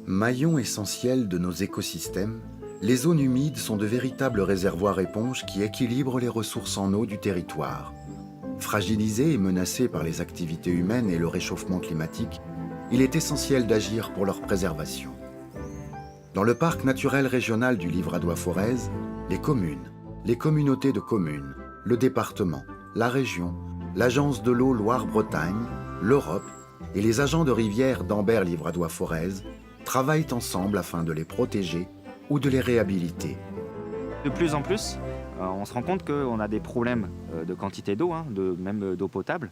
Maillons essentiels de nos écosystèmes, les zones humides sont de véritables réservoirs éponges qui équilibrent les ressources en eau du territoire. Fragilisées et menacées par les activités humaines et le réchauffement climatique, il est essentiel d'agir pour leur préservation. Dans le parc naturel régional du Livradois-Forez, les communes, les communautés de communes, le département, la région, l'agence de l'eau Loire-Bretagne, l'Europe et les agents de rivière d'Ambert-Livradois-Forez travaillent ensemble afin de les protéger ou de les réhabiliter. De plus en plus, on se rend compte qu'on a des problèmes de quantité d'eau, même d'eau potable.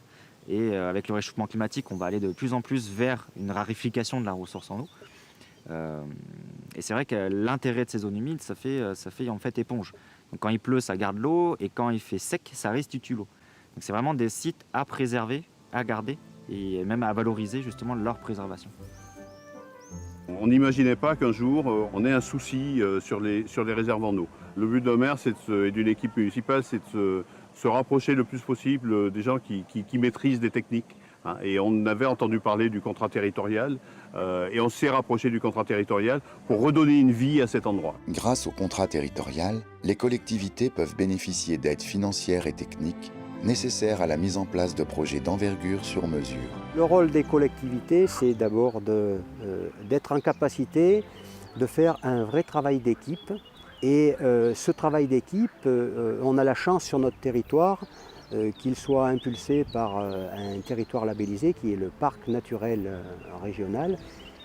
Et avec le réchauffement climatique, on va aller de plus en plus vers une raréfaction de la ressource en eau. Et c'est vrai que l'intérêt de ces zones humides, ça fait en fait éponge. Donc quand il pleut, ça garde l'eau, et quand il fait sec, ça restitue l'eau. Donc c'est vraiment des sites à préserver, à garder, et même à valoriser justement leur préservation. On n'imaginait pas qu'un jour, on ait un souci sur les réserves en eau. Le but d'un maire et d'une équipe municipale, c'est de se rapprocher le plus possible des gens qui maîtrisent des techniques. Et on avait entendu parler du contrat territorial, et on s'est rapproché du contrat territorial pour redonner une vie à cet endroit. Grâce au contrat territorial, les collectivités peuvent bénéficier d'aides financières et techniques nécessaires à la mise en place de projets d'envergure sur mesure. Le rôle des collectivités, c'est d'abord d'être en capacité de faire un vrai travail d'équipe. Et ce travail d'équipe, on a la chance sur notre territoire qu'il soit impulsé par un territoire labellisé qui est le parc naturel régional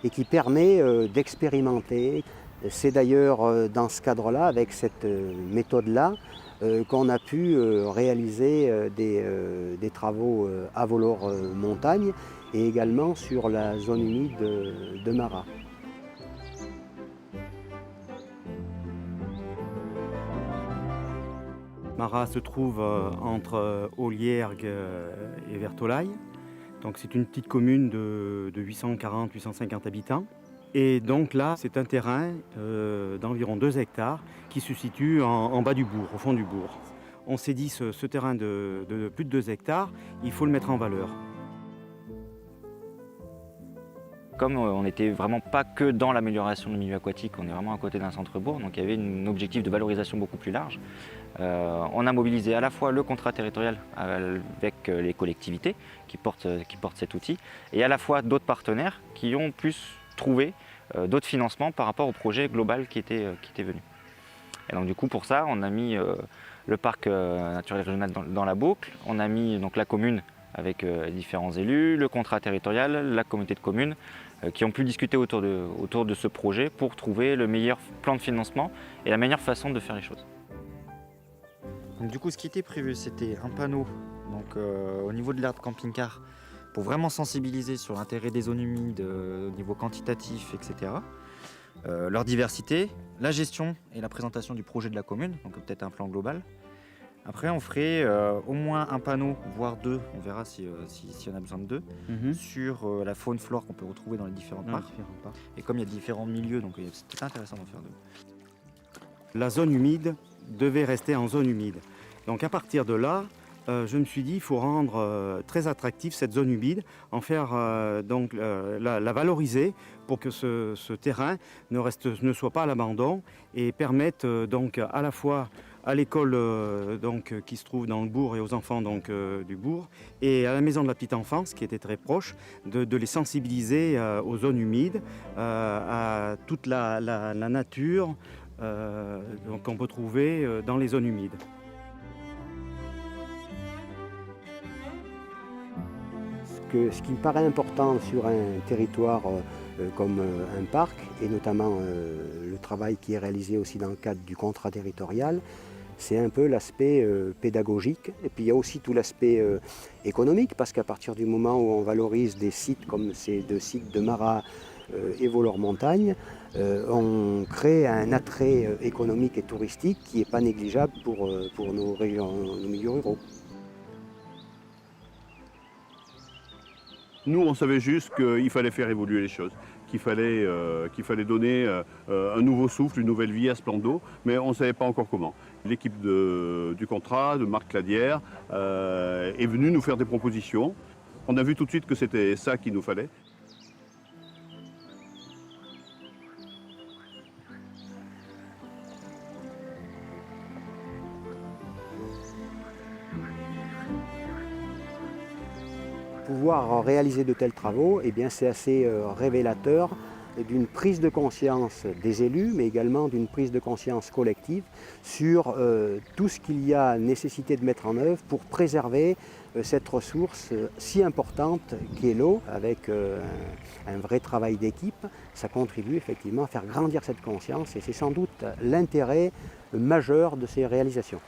et qui permet d'expérimenter. C'est d'ailleurs dans ce cadre-là, avec cette méthode-là, qu'on a pu réaliser des travaux à Volor-Montagne et également sur la zone humide de Marat. Marat se trouve entre Oliergues et Vertolaye. Donc c'est une petite commune de 840-850 habitants. Et donc là, c'est un terrain d'environ 2 hectares qui se situe en bas du bourg, au fond du bourg. On s'est dit, ce terrain de plus de 2 hectares, il faut le mettre en valeur. Comme on n'était vraiment pas que dans l'amélioration du milieu aquatique, on est vraiment à côté d'un centre-bourg, donc il y avait un objectif de valorisation beaucoup plus large. On a mobilisé à la fois le contrat territorial avec les collectivités qui portent cet outil, et à la fois d'autres partenaires qui ont plus trouvé d'autres financements par rapport au projet global qui était venu. Et donc du coup pour ça, on a mis le parc naturel régional dans la boucle, on a mis donc la commune avec différents élus, le contrat territorial, la communauté de communes, qui ont pu discuter autour de ce projet pour trouver le meilleur plan de financement et la meilleure façon de faire les choses. Donc, du coup, ce qui était prévu, c'était un panneau donc, au niveau de l'aire de camping-car pour vraiment sensibiliser sur l'intérêt des zones humides au niveau quantitatif, etc. Leur diversité, la gestion et la présentation du projet de la commune, donc peut-être un plan global. Après, on ferait au moins un panneau, voire 2, on verra si on a besoin de 2, sur la faune-flore qu'on peut retrouver dans les différents parcs. Et comme il y a différents milieux, donc c'est intéressant d'en faire 2. La zone humide devait rester en zone humide. Donc à partir de là, je me suis dit qu'il faut rendre très attractive cette zone humide, en faire la valoriser pour que ce terrain ne soit pas à l'abandon et permette donc à la fois à l'école qui se trouve dans le bourg et aux enfants du bourg et à la maison de la petite enfance qui était très proche, de les sensibiliser aux zones humides, à toute la nature qu'on peut trouver dans les zones humides. Ce qui me paraît important sur un territoire comme un parc, et notamment le travail qui est réalisé aussi dans le cadre du contrat territorial, c'est un peu l'aspect pédagogique. Et puis il y a aussi tout l'aspect économique, parce qu'à partir du moment où on valorise des sites comme ces 2 sites de Marat et Volor-Montagne, on crée un attrait économique et touristique qui n'est pas négligeable pour nos régions, nos milieux ruraux. Nous, on savait juste qu'il fallait faire évoluer les choses, qu'il fallait donner un nouveau souffle, une nouvelle vie à ce plan d'eau, mais on ne savait pas encore comment. L'équipe du contrat, de Marc Cladière, est venue nous faire des propositions. On a vu tout de suite que c'était ça qu'il nous fallait. pouvoir réaliser de tels travaux, eh bien, c'est assez révélateur d'une prise de conscience des élus, mais également d'une prise de conscience collective sur tout ce qu'il y a nécessité de mettre en œuvre pour préserver cette ressource si importante qu'est l'eau. Avec un vrai travail d'équipe, ça contribue effectivement à faire grandir cette conscience et c'est sans doute l'intérêt majeur de ces réalisations.